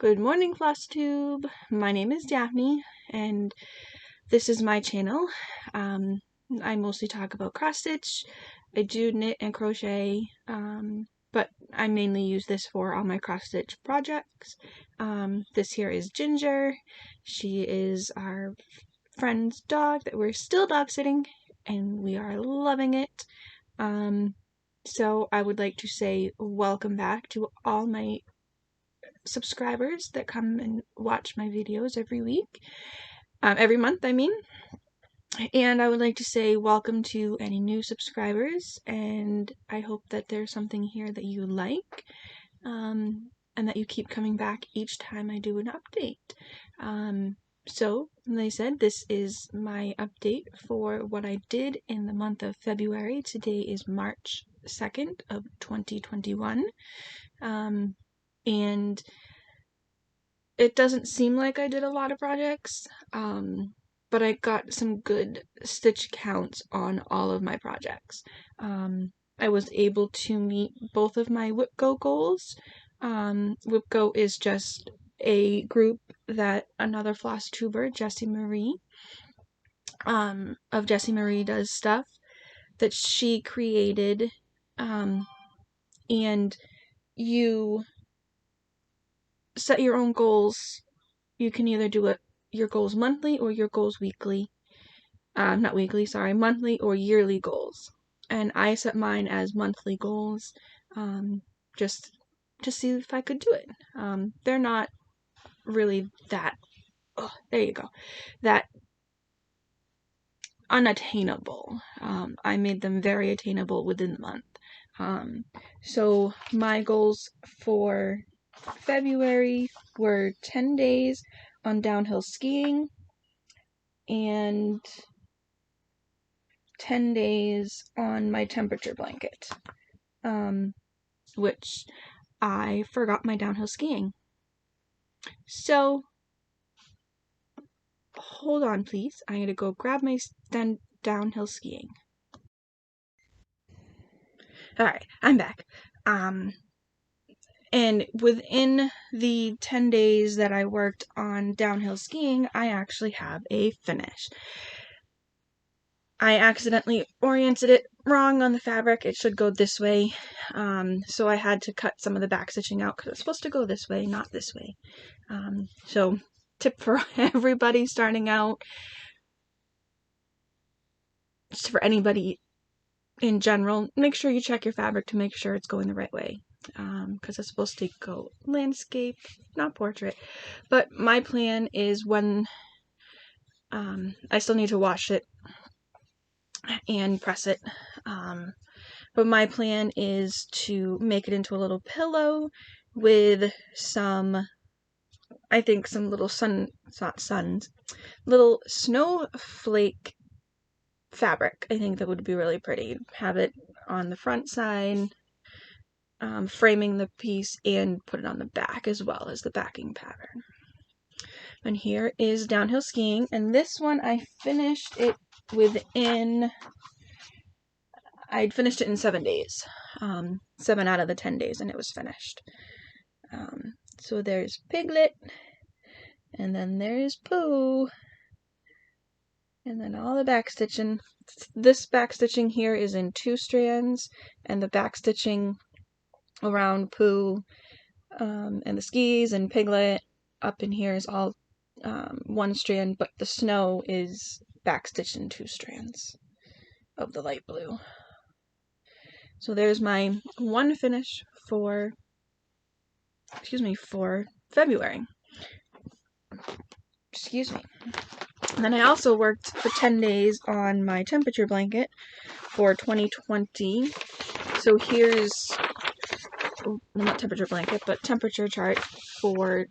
Good morning, Flosstube. My name is Daphne, and this is my channel. I mostly talk about cross stitch. I do knit and crochet, but I mainly use this for all my cross stitch projects. This here is Ginger. She is our friend's dog that we're still dog sitting, and we are loving it. So I would like to say welcome back to all my subscribers that come and watch my videos every month, I mean. And I would like to say welcome to any new subscribers, and I hope that there's something here that you like, and that you keep coming back each time I do an update. So, like I said, this is my update for what I did in the month of February. Today is March 2nd of 2021. And it doesn't seem like I did a lot of projects, but I got some good stitch counts on all of my projects. I was able to meet both of my WhipGo goals. WhipGo is just a group that another Flosstuber, Jessie Marie, of Jessie Marie Does Stuff, that she created, and you set your own goals. You can either do your goals monthly or your goals weekly. Monthly or yearly goals. And I set mine as monthly goals, just to see if I could do it. They're not really that, that unattainable. I made them very attainable within the month. So my goals for February were 10 days on downhill skiing and 10 days on my temperature blanket, which I forgot my downhill skiing. So, hold on please, I'm gonna go grab my downhill skiing. Alright, I'm back. And within the 10 days that I worked on downhill skiing, I actually have a finish. I accidentally oriented it wrong on the fabric. It should go this way. So I had to cut some of the back stitching out because it's supposed to go this way, not this way. So tip for everybody starting out, just for anybody in general, make sure you check your fabric to make sure it's going the right way. Because it's supposed to go landscape, not portrait. But my plan is when I still need to wash it and press it. But my plan is to make it into a little pillow with some little little snowflake fabric. I think that would be really pretty. Have it on the front side, framing the piece, and put it on the back as well as the backing pattern. And here is downhill skiing, and this one I'd finished it in 7 days. 7 out of the 10 days, and it was finished. So there's Piglet, and then there's Pooh, and then all the back stitching. This back stitching here is in 2 strands, and the back stitching around Pooh, and the skis and Piglet up in here is all 1 strand, but the snow is back stitched in 2 strands of the light blue. So there's my one finish for February. And then I also worked for 10 days on my temperature blanket for 2020. So here's, not temperature blanket, but temperature chart for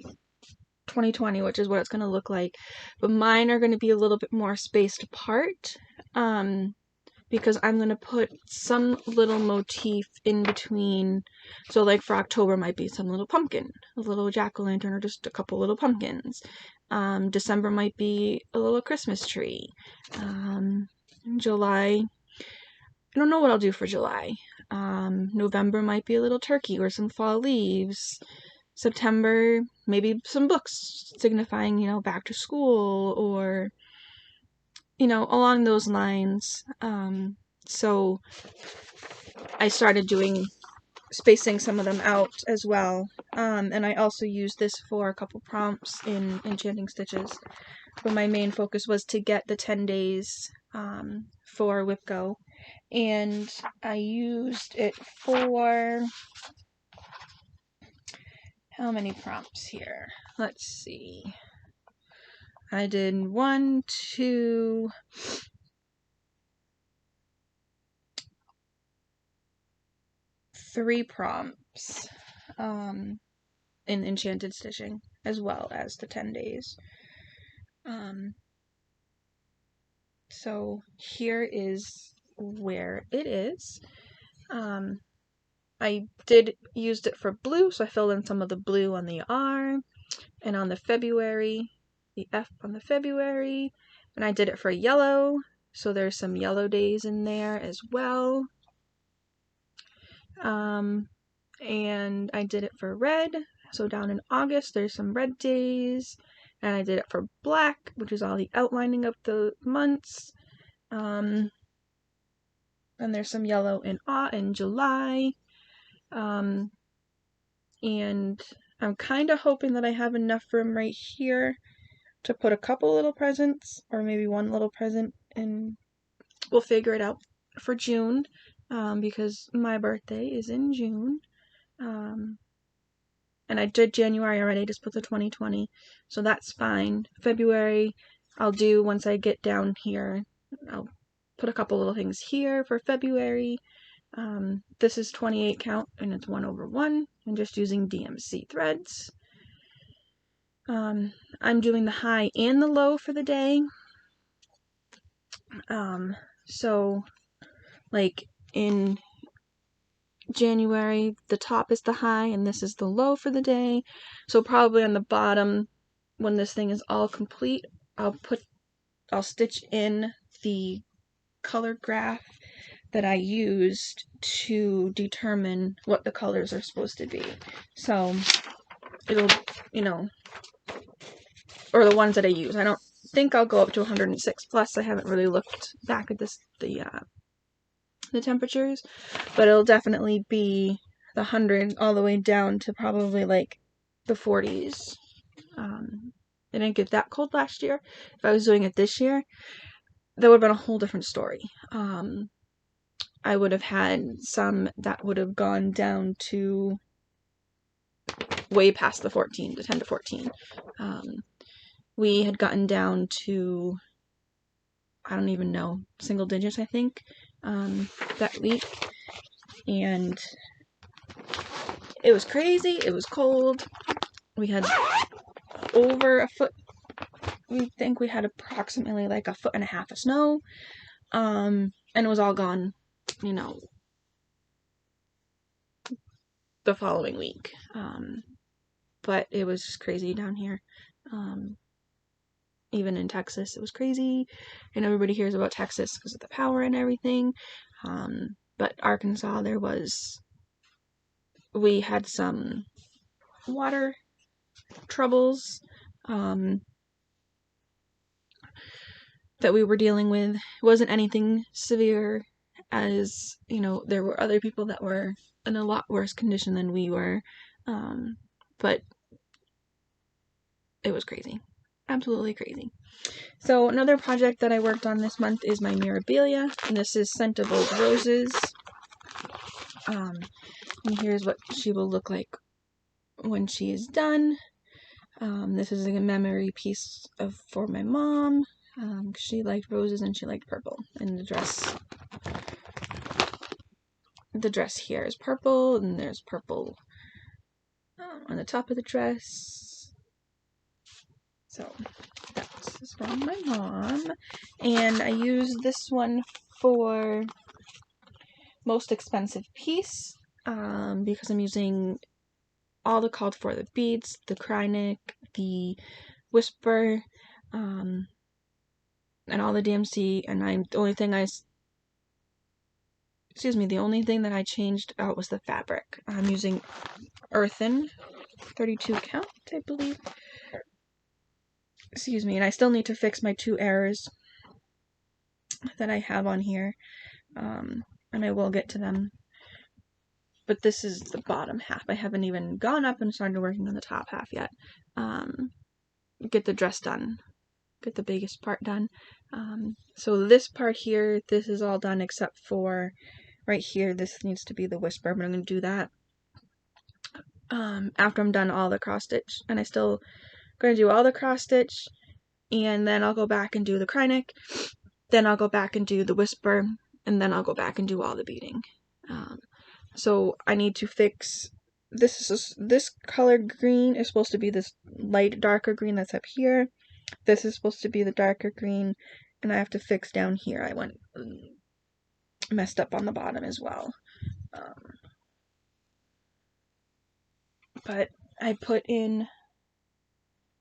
2020, which is what it's going to look like. But mine are going to be a little bit more spaced apart, because I'm going to put some little motif in between. So like for October might be some little pumpkin, a little jack-o'-lantern, or just a couple little pumpkins. December might be a little Christmas tree. July, I don't know what I'll do for July. November might be a little turkey or some fall leaves. September, maybe some books signifying, you know, back to school or, you know, along those lines. So I started spacing some of them out as well. And I also used this for a couple prompts in Enchanting Stitches. But my main focus was to get the 10 days for WhipGo. And I used it for, how many prompts here? Let's see. I did 1, 2, 3 prompts in Enchanted Stitching, as well as the 10 days. So here is where it is. I did used it for blue, so I filled in some of the blue on the R and on the February, the F on the February, and I did it for yellow, so there's some yellow days in there as well. And I did it for red, so down in August there's some red days, and I did it for black, which is all the outlining of the months. And there's some yellow in July. And I'm kind of hoping that I have enough room right here to put a couple little presents, or maybe one little present, and we'll figure it out for June, because my birthday is in June. And I did January already, I just put the 2020, so that's fine. February, I'll do once I get down here. I'll put a couple little things here for February. This is 28 count, and it's 1/1. I'm just using DMC threads. I'm doing the high and the low for the day. So, like in January, the top is the high, and this is the low for the day. So probably on the bottom, when this thing is all complete, I'll stitch in the color graph that I used to determine what the colors are supposed to be. So it'll, you know, or the ones that I use. I don't think I'll go up to 106 plus. I haven't really looked back at the temperatures, but it'll definitely be the 100 all the way down to probably like the 40s. It didn't get that cold last year. If I was doing it this year, that would have been a whole different story. I would have had some that would have gone down to way past the 10 to 14. We had gotten down to, I don't even know, single digits, I think, that week. And it was crazy. It was cold. We had over a foot. We think we had approximately like 1.5 feet of snow. And it was all gone, you know, the following week. But it was just crazy down here. Even in Texas, it was crazy. And everybody hears about Texas because of the power and everything. But Arkansas, we had some water troubles that we were dealing with. It wasn't anything severe, as, you know, there were other people that were in a lot worse condition than we were. But it was crazy. Absolutely crazy. So another project that I worked on this month is my Mirabelia, and this is Scent of Old Roses. And here's what she will look like when she is done. This is a memory piece for my mom. She liked roses and she liked purple. And the dress here is purple, and there's purple on the top of the dress. So that's from my mom. And I use this one for most expensive piece, because I'm using all the called for, the beads, the Kreinik, the Whisper, and all the DMC, and the only thing that I changed out was the fabric. I'm using Earthen 32 count, I believe. Excuse me, and I still need to fix my 2 errors that I have on here, and I will get to them. But this is the bottom half. I haven't even gone up and started working on the top half yet. Get the dress done. Get the biggest part done. So this part here, this is all done except for right here. This needs to be the whisper, but I'm going to do that after I'm done all the cross stitch. And I still going to do all the cross stitch, and then I'll go back and do the Kreinik. Then I'll go back and do the whisper, and then I'll go back and do all the beading. So I need to fix this color green is supposed to be this light darker green that's up here. This is supposed to be the darker green, and I have to fix down here. I went messed up on the bottom as well. But I put in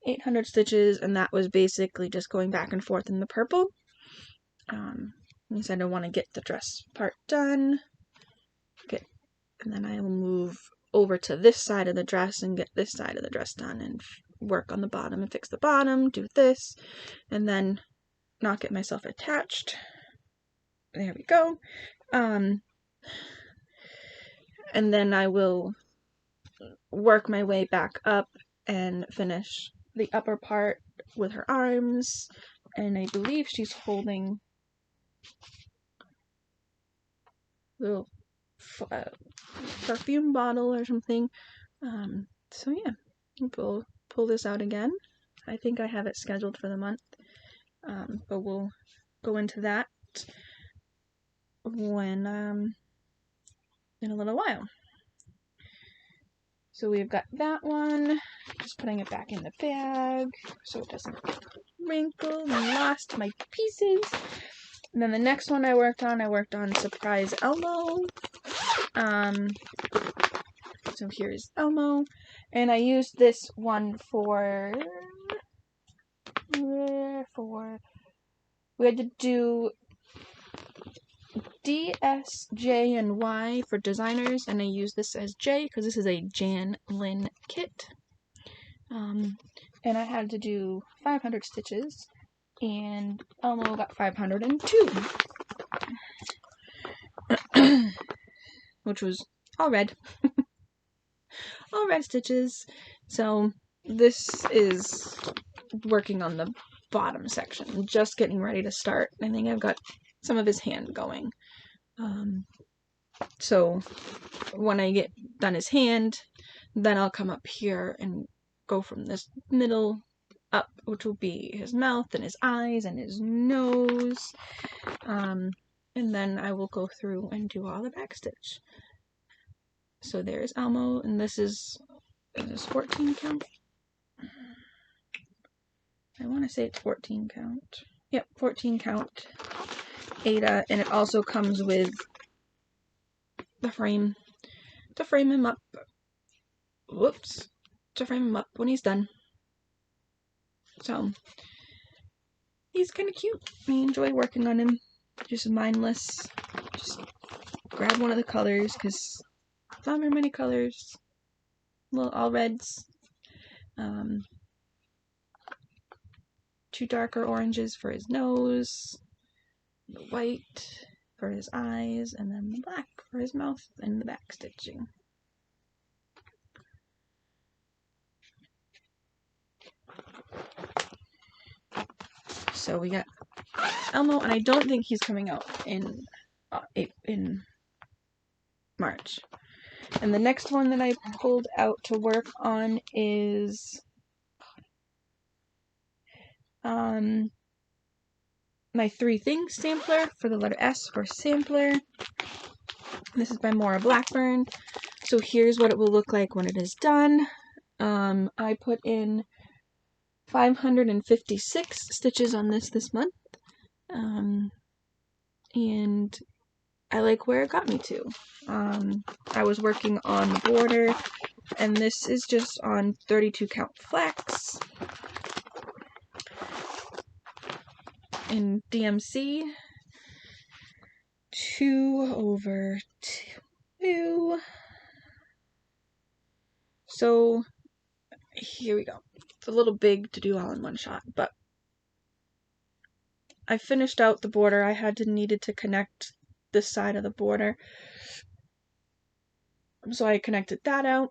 800 stitches, and that was basically just going back and forth in the purple. I said I want to get the dress part done. And then I will move over to this side of the dress and get this side of the dress done and work on the bottom and fix the bottom, do this, and then not get myself attached. There we go. And then I will work my way back up and finish the upper part with her arms, and I believe she's holding a little perfume bottle or something. So yeah, we'll pull this out again. I think I have it scheduled for the month, but we'll go into that when in a little while. So we've got that one, just putting it back in the bag so it doesn't get wrinkled and lost my pieces. And then the next one I worked on Surprise Elmo. So here's Elmo, and I used this one for we had to do D, S, J, and Y for designers, and I used this as J because this is a Jan Lin kit. And I had to do 500 stitches, and Elmo got 502. Which was all red. All red stitches. So this is working on the bottom section, just getting ready to start. I think I've got some of his hand going. So when I get done his hand, then I'll come up here and go from this middle up, which will be his mouth and his eyes and his nose. And then I will go through and do all the backstitch. So there's Elmo, and this is 14 count? I want to say it's 14 count. Yep, 14 count Ada, and it also comes with the frame to frame him up. Whoops. To frame him up when he's done. So, he's kind of cute. I enjoy working on him. Just mindless. Just grab one of the colors, because not very many colors. All reds. 2 darker oranges for his nose. The white for his eyes, and then the black for his mouth and the back stitching. So we got Elmo, and I don't think he's coming out in March. And the next one that I pulled out to work on is my 3 Things sampler for the letter S for sampler. This is by Mora Blackburn. So here's what it will look like when it is done. I put in 556 stitches on this month. And I like where it got me to. I was working on the border, and this is just on 32 count flax in DMC 2/2. So here we go. It's a little big to do all in one shot, but I finished out the border. I needed to connect this side of the border, so I connected that out,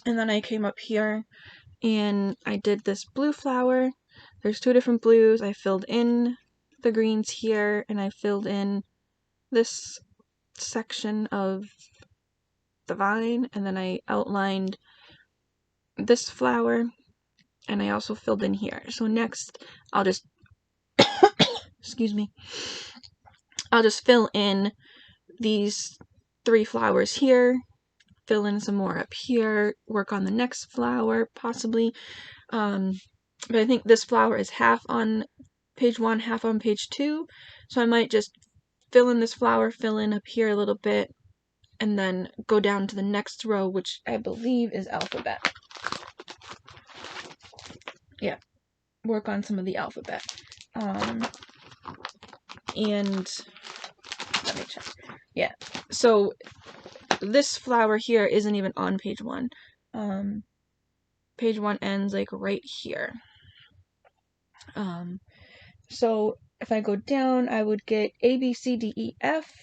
and then I came up here and I did this blue flower. There's 2 different blues. I filled in the greens here, and I filled in this section of the vine, and then I outlined this flower, and I also filled in here. So next I'll just excuse me, I'll just fill in these 3 flowers here, fill in some more up here, work on the next flower possibly, but I think this flower is half on page 1, half on page 2, so I might just fill in this flower, fill in up here a little bit, and then go down to the next row, which I believe is alphabet. Yeah, work on some of the alphabet. And let me check. Yeah, so this flower here isn't even on page 1. Page 1 ends like right here. So if I go down, I would get A, B, C, D, E, F,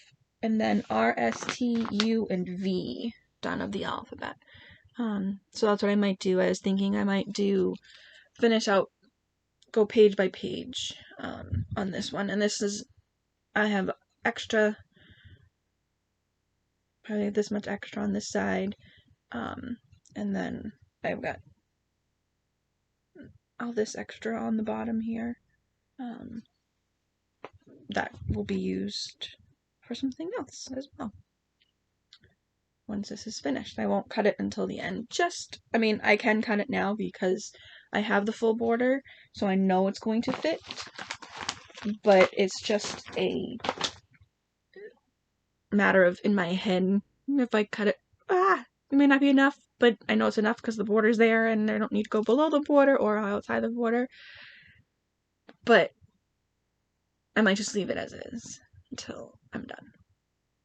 and then R, S, T, U, and V done of the alphabet. So that's what I might do. I was thinking I might finish out, go page by page on this one. And this is, I have extra, probably this much extra on this side. And then I've got all this extra on the bottom here. That will be used for something else as well. Once this is finished, I won't cut it until the end. I mean, I can cut it now because I have the full border, so I know it's going to fit, but it's just a matter of, in my head, if I cut it, it may not be enough, but I know it's enough because the border's there, and I don't need to go below the border or outside the border, but I might just leave it as is until I'm done.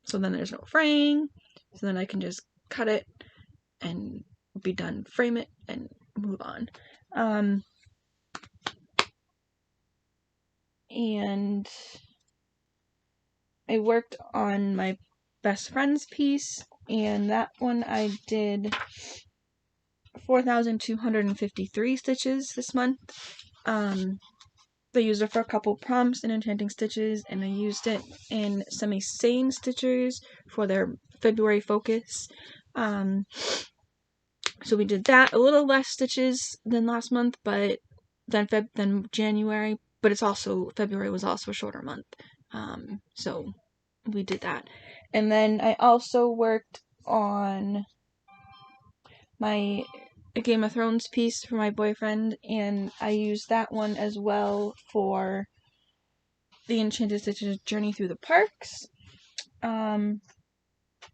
So then there's no fraying, so then I can just cut it and be done, frame it, and move on. And I worked on my best friend's piece, and that one I did 4,253 stitches this month. I used it for a couple prompts and enchanting stitches, and I used it in semi-sane stitchers for their February focus. So we did that, a little less stitches than last month, but than January, but it's also, February was also a shorter month. So we did that. And then I also worked on my Game of Thrones piece for my boyfriend, and I used that one as well for the Enchanted Stitches Journey Through the Parks. And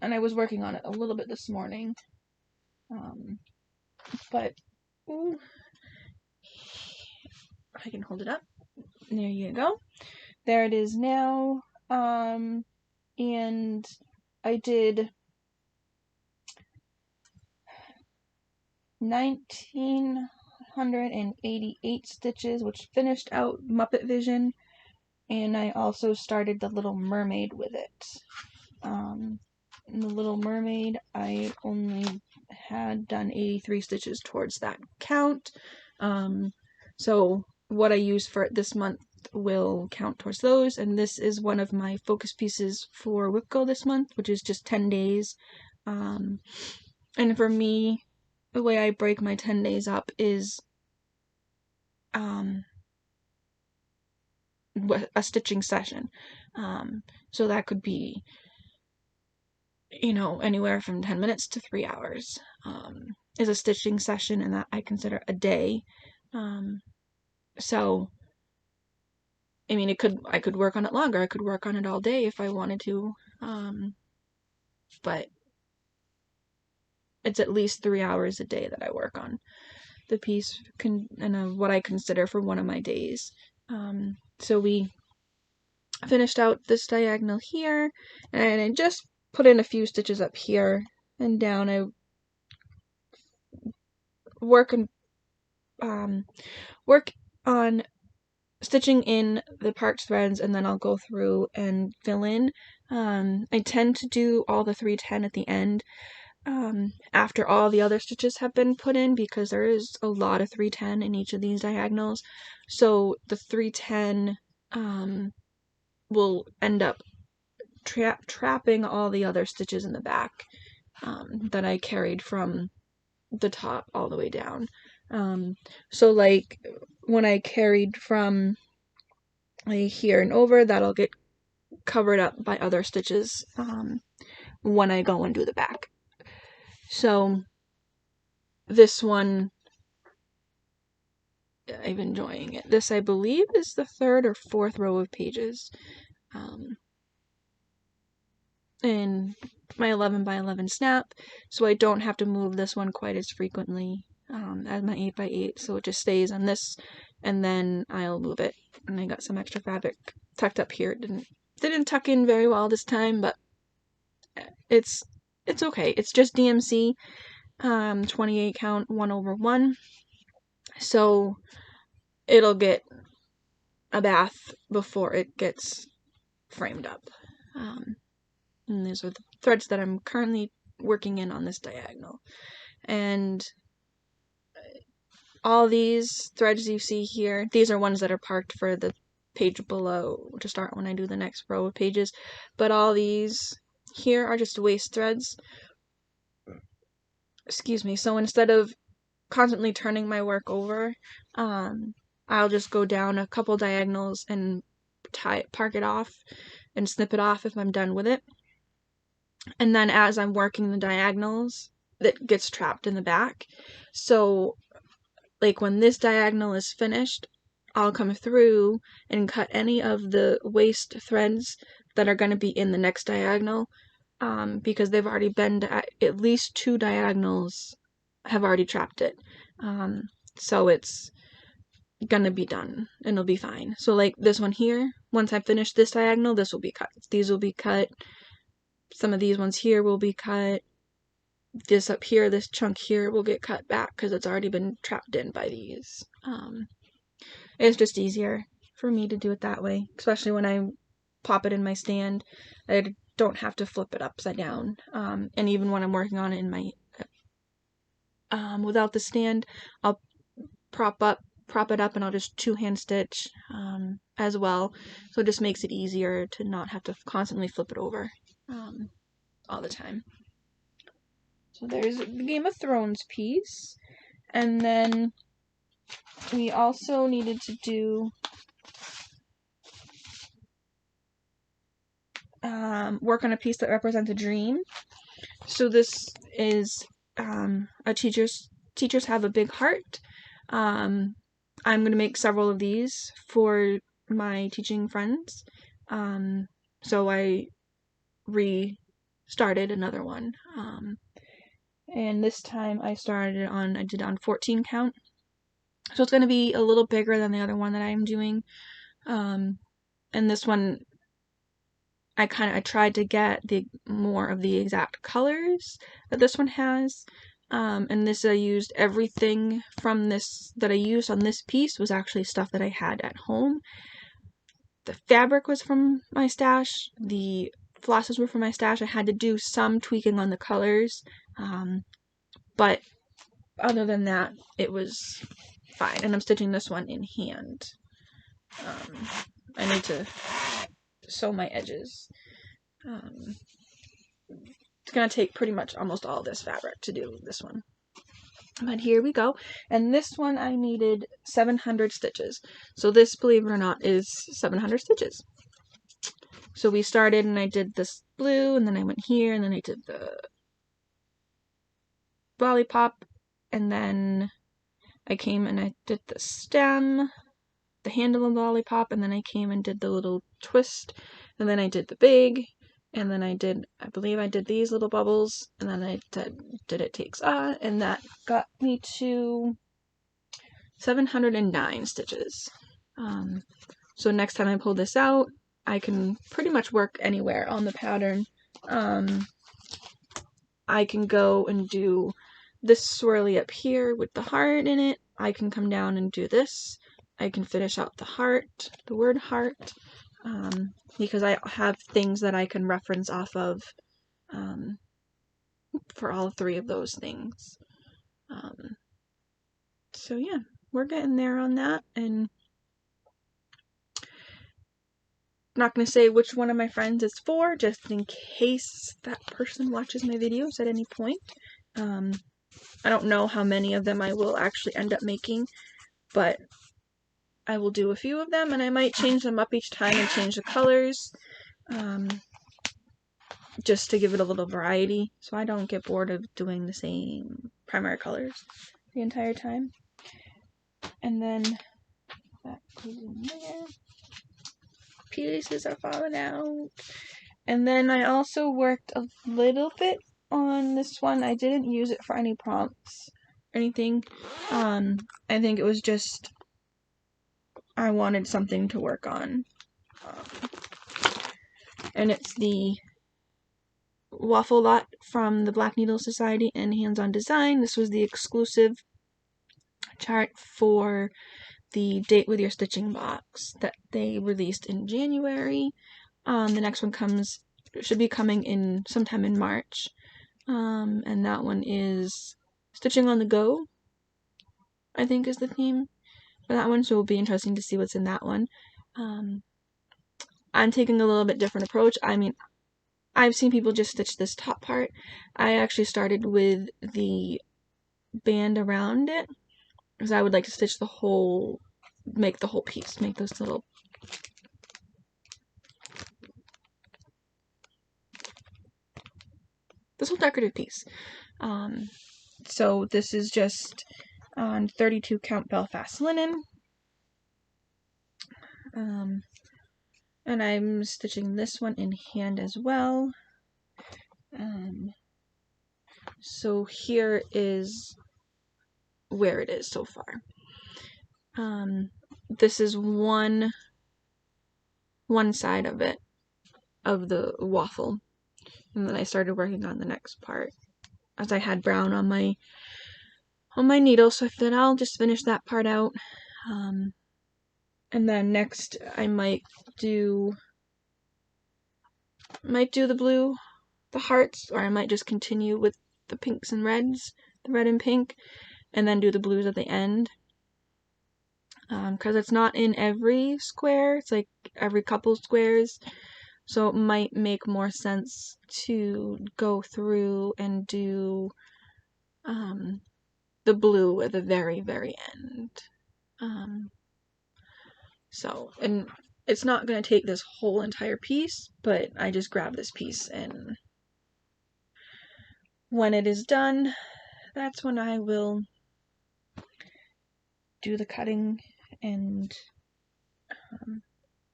I was working on it a little bit this morning. But I can hold it up. There you go. There it is now. And I did 1,988 stitches, which finished out Muppet Vision, and I also started the Little Mermaid with it. In the Little Mermaid, I only had done 83 stitches towards that count. So what I use for it this month will count towards those, and this is one of my focus pieces for WIPCO this month, which is just 10 days. And for me, the way I break my 10 days up is a stitching session. So that could be, anywhere from 10 minutes to 3 hours is a stitching session, and that I consider a day. So, I mean, I could work on it longer. I could work on it all day if I wanted to. But it's at least 3 hours a day that I work on the piece, and what I consider for one of my days. So we finished out this diagonal here, and I just put in a few stitches up here and down. I work on stitching in the parked threads, and then I'll go through and fill in. I tend to do all the 310 at the end, after all the other stitches have been put in, because there is a lot of 310 in each of these diagonals. So the 310 will end up trapping all the other stitches in the back that I carried from the top all the way down. So like when I carried from like here and over, that'll get covered up by other stitches when I go and do the back. So this one, I'm enjoying it. This, I believe, is the 3rd or 4th row of pages. In my 11 by 11 snap, so I don't have to move this one quite as frequently as my 8 by 8, so it just stays on this, and then I'll move it. And I got some extra fabric tucked up here. Didn't tuck in very well this time, but it's okay. It's just DMC 28 count 1/1, so it'll get a bath before it gets framed up. And these are the threads that I'm currently working in on this diagonal. And all these threads you see here, these are ones that are parked for the page below to start when I do the next row of pages. But all these here are just waste threads. Excuse me. So instead of constantly turning my work over, I'll just go down a couple diagonals and park it off and snip it off if I'm done with it. And then as I'm working the diagonals, that gets trapped in the back. So like when this diagonal is finished, I'll come through and cut any of the waste threads that are going to be in the next diagonal, because they've already been at least 2 diagonals have already trapped it. So it's gonna be done and it'll be fine. So like this one here, once I finish this diagonal, this will be cut. These will be cut. Some of these ones here will be cut. This up here, this chunk here will get cut back because it's already been trapped in by these. It's just easier for me to do it that way, especially when I pop it in my stand. I don't have to flip it upside down. And even when I'm working on it in my without the stand, I'll prop it up and I'll just 2-hand stitch as well. So it just makes it easier to not have to constantly flip it over all the time. So there's the Game of Thrones piece. And then we also needed to do work on a piece that represents a dream. So this is a teachers have a big heart. I'm going to make several of these for my teaching friends. So I restarted another one. And this time I did on 14 count. So it's going to be a little bigger than the other one that I'm doing. And this one, I tried to get more of the exact colors that this one has. And this, I used everything from this that I used on this piece was actually stuff that I had at home. The fabric was from my stash. The flosses were from my stash. I had to do some tweaking on the colors. But other than that, it was fine. And I'm stitching this one in hand. I need to sew my edges. It's going to take pretty much almost all this fabric to do this one. But here we go. And this one I needed 700 stitches. So this, believe it or not, is 700 stitches. So we started and I did this blue, and then I went here, and then I did the lollipop, and then I came and I did the stem, the handle of the lollipop, and then I came and did the little twist, and then I did the big, and then I believe I did these little bubbles, and then I did it takes and that got me to 709 stitches. So next time I pull this out, I can pretty much work anywhere on the pattern. I can go and do this swirly up here with the heart in it, I can come down and do this. I can finish out the heart, the word heart, because I have things that I can reference off of for all three of those things. So yeah, we're getting there on that, and not going to say which one of my friends it's for, just in case that person watches my videos at any point. I don't know how many of them I will actually end up making, but I will do a few of them, and I might change them up each time and change the colors, just to give it a little variety, so I don't get bored of doing the same primary colors the entire time. And then that goes in there. Pieces are falling out. And then I also worked a little bit on this one. I didn't use it for any prompts or anything. I think it was just I wanted something to work on. And it's the waffle lot from the Black Needle Society and Hands-On Design. This was the exclusive chart for the Date With Your Stitching box that they released in January. The next one should be coming in sometime in March. And that one is Stitching on the Go, I think is the theme for that one, so it'll be interesting to see what's in that one. I'm taking a little bit different approach. I mean, I've seen people just stitch this top part. I actually started with the band around it, because I would like to stitch the whole, make the whole piece, make those little this whole decorative piece. So this is just on 32 count Belfast linen. And I'm stitching this one in hand as well. So here is where it is so far. This is one side of it, of the waffle. And then I started working on the next part, as I had brown on my needle, so I thought I'll just finish that part out. And then next I might do the blue, the hearts, or I might just continue with the pinks and reds, the red and pink, and then do the blues at the end. Because it's not in every square, it's like every couple squares, so it might make more sense to go through and do the blue at the very, very end. And it's not going to take this whole entire piece, but I just grabbed this piece, and when it is done, that's when I will do the cutting and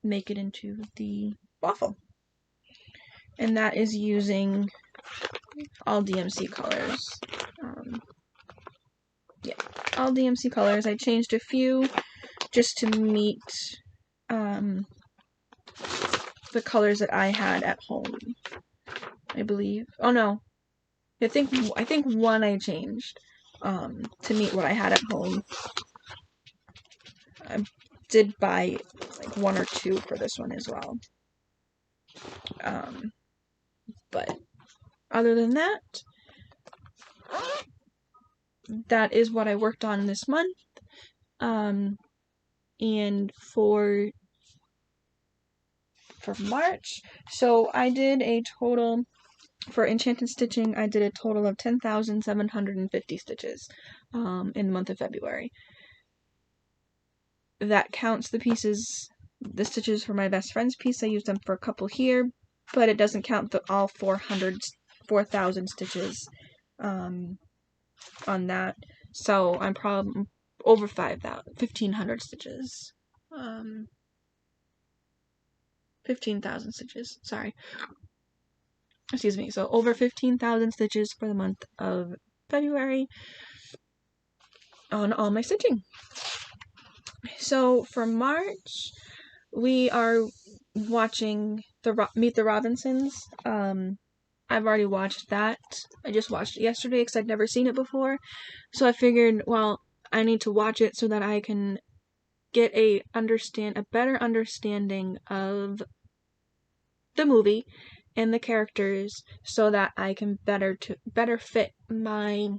make it into the waffle. And that is using all DMC colors. Yeah, all DMC colors. I changed a few just to meet the colors that I had at home, I believe. Oh no, I think one I changed to meet what I had at home. I did buy like one or two for this one as well. But other than that, that is what I worked on this month. And for March, so I did a total, for Enchanted Stitching, I did a total of 10,750 stitches in the month of February. That counts the stitches for my best friend's piece. I used them for a couple here, but it doesn't count all 4,000 stitches on that. So I'm probably over 1,500 stitches. 15,000 stitches, sorry. Excuse me, so over 15,000 stitches for the month of February on all my stitching. So for March, we are watching Meet the Robinsons. I've already watched that. I just watched it yesterday because I'd never seen it before. So I figured, well, I need to watch it so that I can get a better understanding of the movie and the characters, so that I can better fit my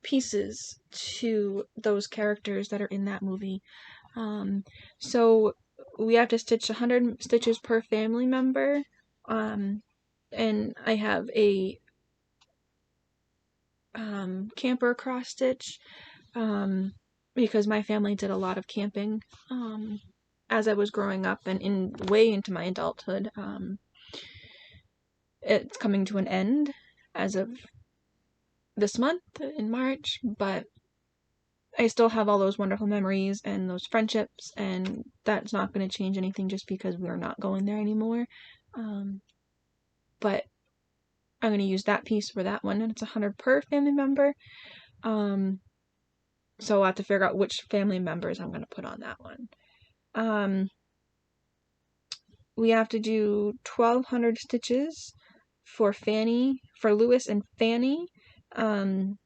pieces to those characters that are in that movie. So we have to stitch 100 stitches per family member. And I have a camper cross stitch, because my family did a lot of camping as I was growing up and way into my adulthood. It's coming to an end as of this month in March, but I still have all those wonderful memories and those friendships, and that's not going to change anything just because we're not going there anymore. But I'm going to use that piece for that one, and it's 100 per family member. So I'll have to figure out which family members I'm going to put on that one. We have to do 1,200 stitches for Lewis and Fanny. And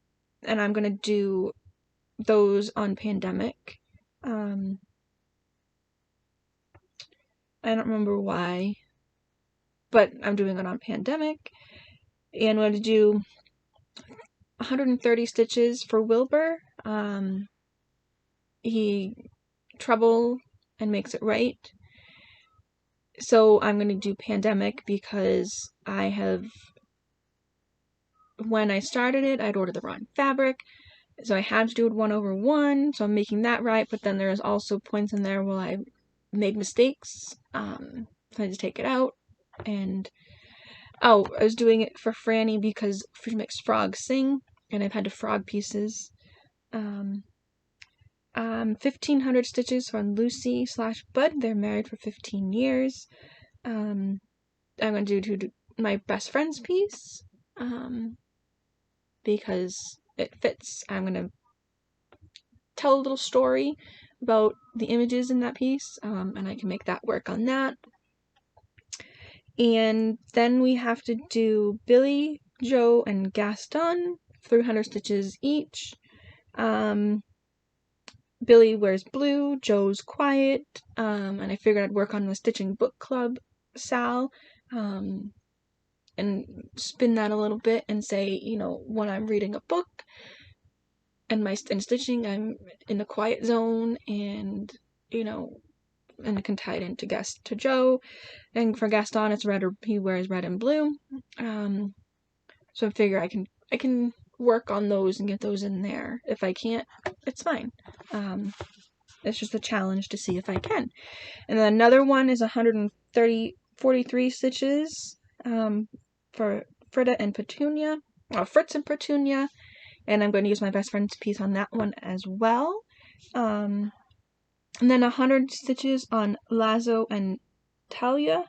I'm going to do those on Pandemic. I don't remember why, but I'm doing it on Pandemic. And we're going to do 130 stitches for Wilbur. He trouble and makes it right. So I'm going to do Pandemic because when I started it, I'd ordered the wrong fabric. So I had to do it 1/1, so I'm making that right, but then there's also points in there where I made mistakes, so I just take it out. And I was doing it for Franny because she makes frogs sing, and I've had to frog pieces. 1,500 stitches on Lucy/Bud. They're married for 15 years. I'm going to do my best friend's piece, because it fits. I'm going to tell a little story about the images in that piece, and I can make that work on that. And then we have to do Billy, Joe, and Gaston, 300 stitches each. Billy wears blue, Joe's quiet, and I figured I'd work on the Stitching Book Club Sal, and spin that a little bit and say, when I'm reading a book and stitching, I'm in the quiet zone, and and I can tie it into to Joe. And for Gaston, it's red, or he wears red and blue. So I figure I can work on those and get those in there. If I can't, it's fine. It's just a challenge to see if I can. And then another one is 43 stitches for Fritz and Petunia, and I'm going to use my best friend's piece on that one as well. And then 100 stitches on Lazo and Talia.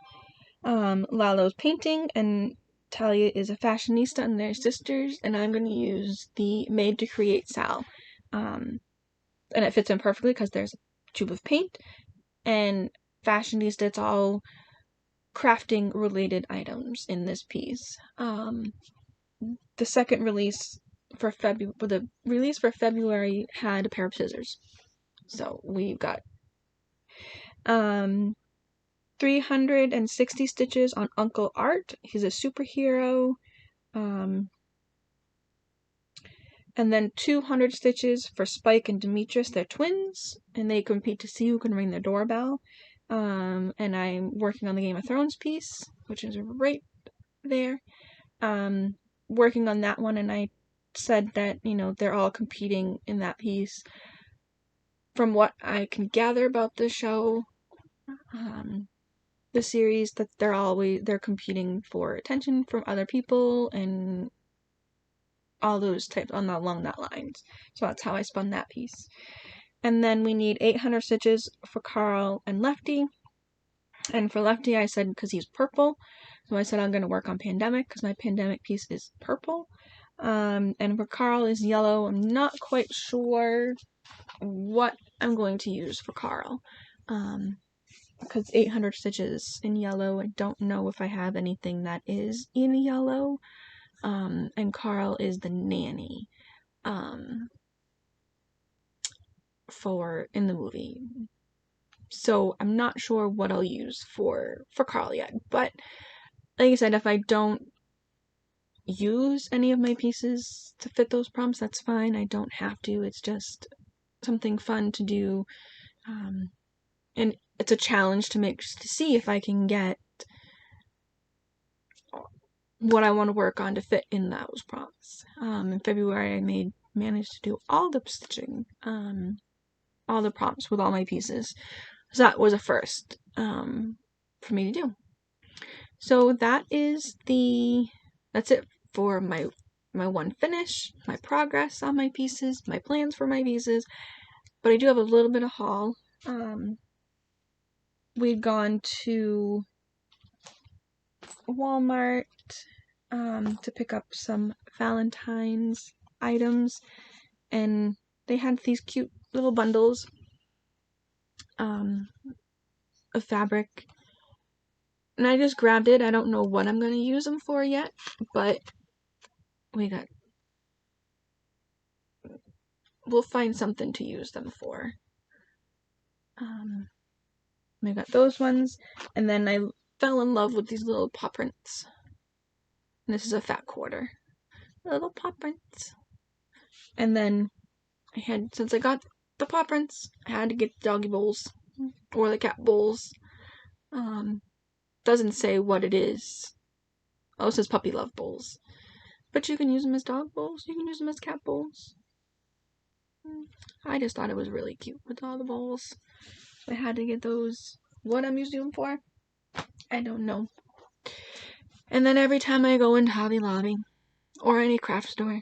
Lalo's painting, and Talia is a fashionista, and they're sisters, and I'm going to use the Made to Create Sal. And it fits in perfectly because there's a tube of paint, and fashionista, it's all crafting related items in this piece. The second release for February had a pair of scissors. So we've got 360 stitches on Uncle Art. He's a superhero. And then 200 stitches for Spike and Demetrius. They're twins, and they compete to see who can ring the doorbell. And I'm working on the Game of Thrones piece, which is right there. Working on that one, and I said that, they're all competing in that piece. From what I can gather about the show, the series, that they're competing for attention from other people and all those types along that lines. So that's how I spun that piece. And then we need 800 stitches for Carl and Lefty. And for Lefty, I said, because he's purple, so I said I'm going to work on Pandemic because my Pandemic piece is purple. And for Carl is yellow. I'm not quite sure what I'm going to use for Carl. because 800 stitches in yellow. I don't know if I have anything that is in yellow. And Carl is the nanny for in the movie. So I'm not sure what I'll use for Carl yet. But like I said, if I don't use any of my pieces to fit those prompts, that's fine. I don't have to. It's just something fun to do. And it's a challenge to see if I can get what I want to work on to fit in those prompts. In February, I managed to do all the stitching, all the prompts with all my pieces. So that was a first for me to do. So that's it for my one finish, my progress on my pieces, my plans for my pieces. But I do have a little bit of haul. We'd gone to Walmart to pick up some Valentine's items, and they had these cute little bundles of fabric, and I just grabbed it. I don't know what I'm going to use them for yet, but we'll find something to use them for. We got those ones, and then I fell in love with these little paw prints. And this is a fat quarter. Little paw prints. And then since I got the paw prints, I had to get the doggy bowls or the cat bowls. Doesn't say what it is. Oh, it says puppy love bowls. But you can use them as dog bowls. You can use them as cat bowls. I just thought it was really cute with all the bowls. I had to get those. What I'm using them for, I don't know. And then every time I go into Hobby Lobby or any craft store,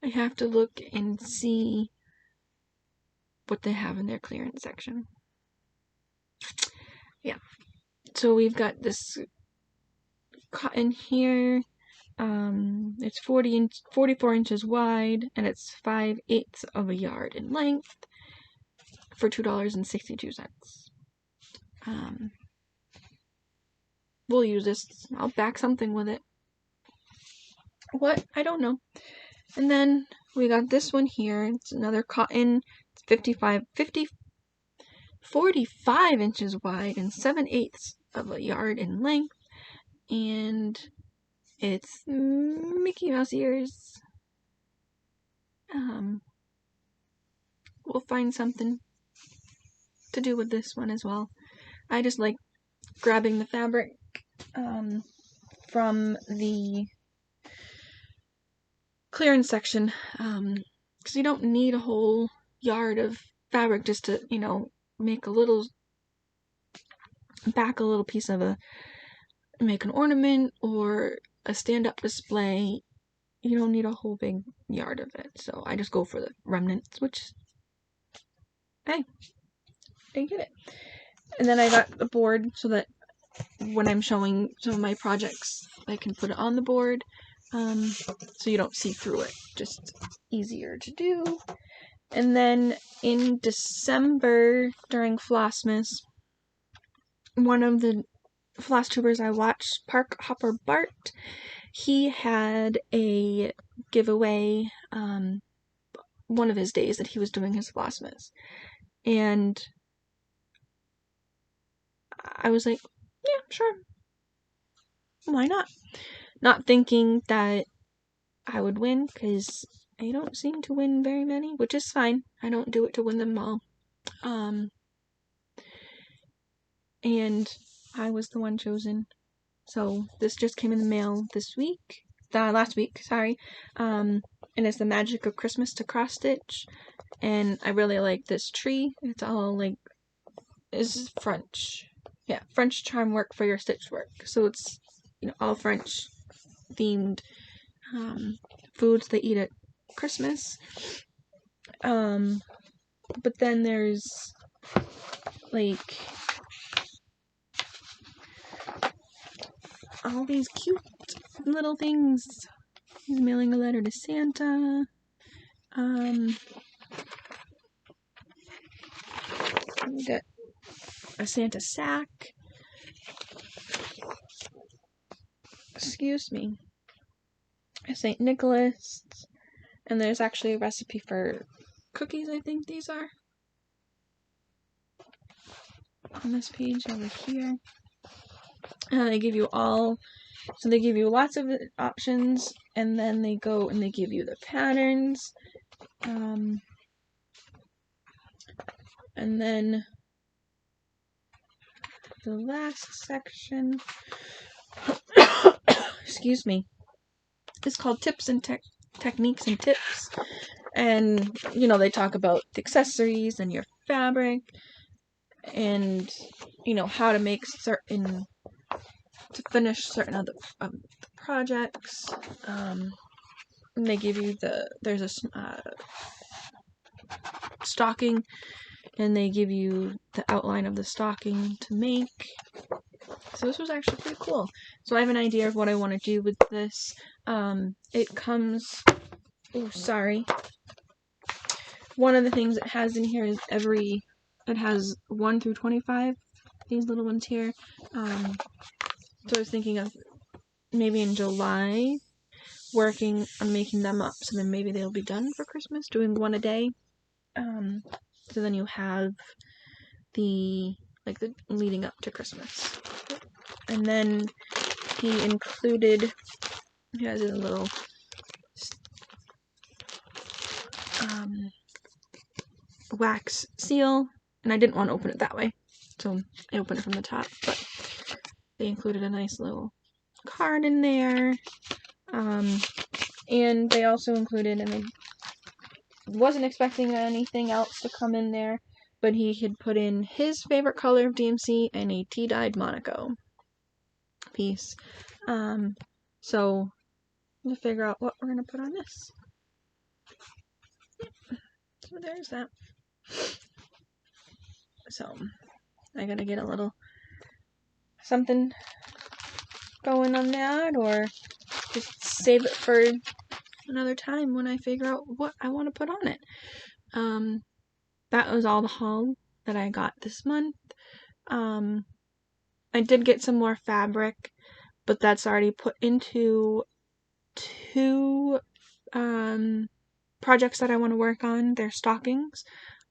I have to look and see what they have in their clearance section. Yeah. So we've got this cotton here. It's 44 inches wide, and it's 5/8 of a yard in length for $2.62. We'll use this. I'll back something with it. What? I don't know. And then we got this one here. It's another cotton. It's 45 inches wide and 7/8 of a yard in length. And it's Mickey Mouse ears. We'll find something to do with this one as well. I just like grabbing the fabric from the clearance section, because you don't need a whole yard of fabric just to, make a little piece of make an ornament or a stand-up display. You don't need a whole big yard of it. So I just go for the remnants, which, hey, I get it. And then I got the board so that when I'm showing some of my projects, I can put it on the board, so you don't see through it. Just easier to do. And then in December, during Flossmas, one of the floss tubers I watched, Park Hopper Bart, he had a giveaway one of his days that he was doing his Flossmas. And I was like, yeah, sure. Why not? Not thinking that I would win, because I don't seem to win very many, which is fine. I don't do it to win them all. And I was the one chosen. So this just came in the mail last week, sorry. And it's The Magic of Christmas to cross stitch. And I really like this tree. It's all is French. Yeah, French charm work for your stitch work. So it's, all French themed foods they eat at Christmas. But then there's all these cute little things. He's mailing a letter to Santa. We got a Santa sack. Excuse me. A St. Nicholas. And there's actually a recipe for cookies, I think these are. On this page over here. And they give you all, so they give you lots of options, and then they go and they give you the patterns. And then the last section, excuse me, is called Tips and Techniques and Tips. And, you know, they talk about the accessories and your fabric and, you know, how to make certain, to finish certain of the projects. And they give you there's a stocking, and they give you the outline of the stocking to make. So this was actually pretty cool. So I have an idea of what I want to do with this. It comes, oh sorry, one of the things it has in here is it has 1 through 25, these little ones here. So I was thinking of maybe in July working on making them up, so then maybe they'll be done for Christmas, doing one a day. So then you have the leading up to Christmas. And then he has a little wax seal, and I didn't want to open it that way, so I opened it from the top, but they included a nice little card in there. And they also included, and I wasn't expecting anything else to come in there, but he had put in his favorite color of DMC and a tea-dyed Monaco piece. So we'll figure out what we're going to put on this. So there's that. So I gotta get a little something going on that, or just save it for another time when I figure out what I want to put on it. That was all the haul that I got this month. I did get some more fabric, but that's already put into 2 projects that I want to work on. They're stockings.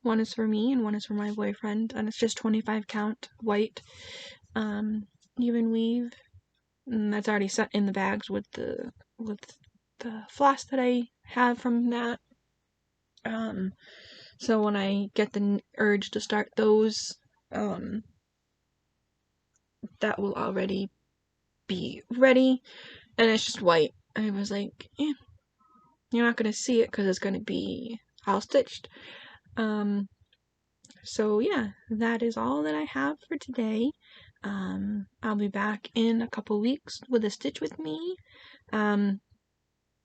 One is for me and one is for my boyfriend, and it's just 25 count white Evenweave, and that's already set in the bags with the floss that I have from that. So when I get the urge to start those, that will already be ready, and it's just white. I was like, yeah, you're not gonna see it because it's gonna be all stitched. So yeah, that is all that I have for today. I'll be back in a couple weeks with a stitch with me.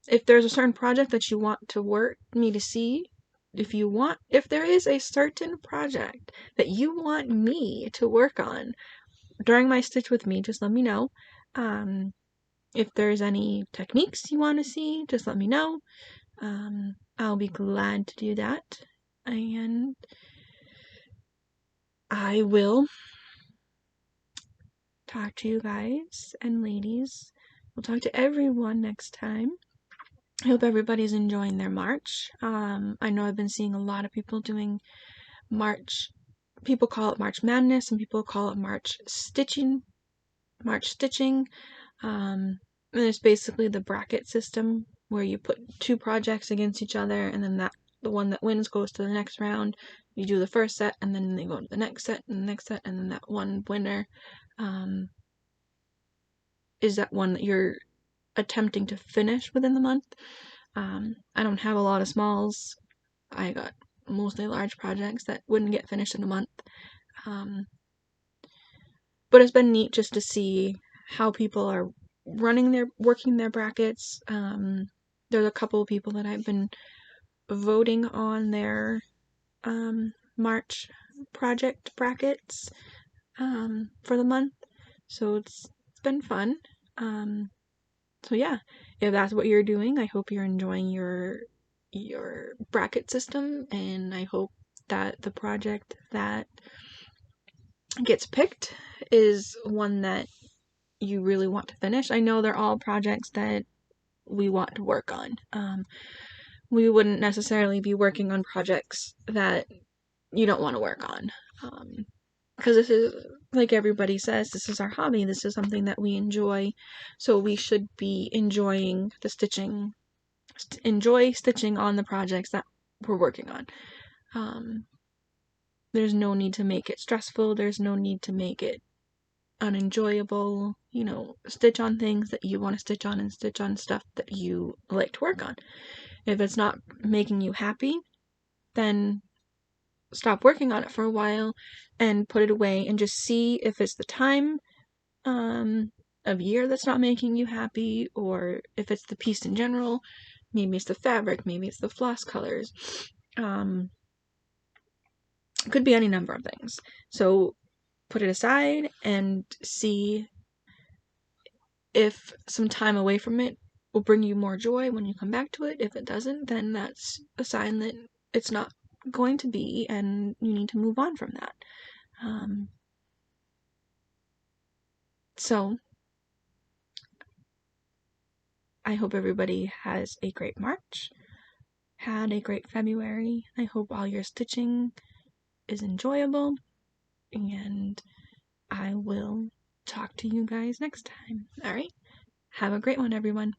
If there's a certain project that you want me to see, if there is a certain project that you want me to work on during my stitch with me, just let me know. If there's any techniques you want to see, just let me know. I'll be glad to do that. And I will talk to you guys and ladies. We'll talk to everyone next time. I hope everybody's enjoying their March. I know I've been seeing a lot of people doing March. People call it March Madness, and people call it March stitching. And it's basically the bracket system where you put 2 projects against each other, and then the one that wins goes to the next round. You do the first set, and then they go to the next set, and the next set, and then that one winner is that one that you're attempting to finish within the month. I don't have a lot of smalls. I got mostly large projects that wouldn't get finished in a month. But it's been neat just to see how people are working their brackets. There's a couple of people that I've been voting on their March project brackets for the month, so it's been fun. So yeah, if that's what you're doing, I hope you're enjoying your bracket system, and I hope that the project that gets picked is one that you really want to finish. I know they're all projects that we want to work on. We wouldn't necessarily be working on projects that you don't want to work on. Because this is, like everybody says, this is our hobby. This is something that we enjoy. So we should be enjoying the stitching, enjoy stitching on the projects that we're working on. There's no need to make it stressful. There's no need to make it unenjoyable. You know, stitch on things that you want to stitch on and stitch on stuff that you like to work on. If it's not making you happy, then stop working on it for a while and put it away and just see if it's the time of year that's not making you happy, or if it's the piece in general. Maybe it's the fabric, maybe it's the floss colors. It could be any number of things. So put it aside and see if some time away from it will bring you more joy when you come back to it. If it doesn't, then that's a sign that it's not going to be, and you need to move on from that. So I hope everybody has a great March, had a great February. I hope all your stitching is enjoyable, and I will talk to you guys next time. All right? Have a great one, everyone.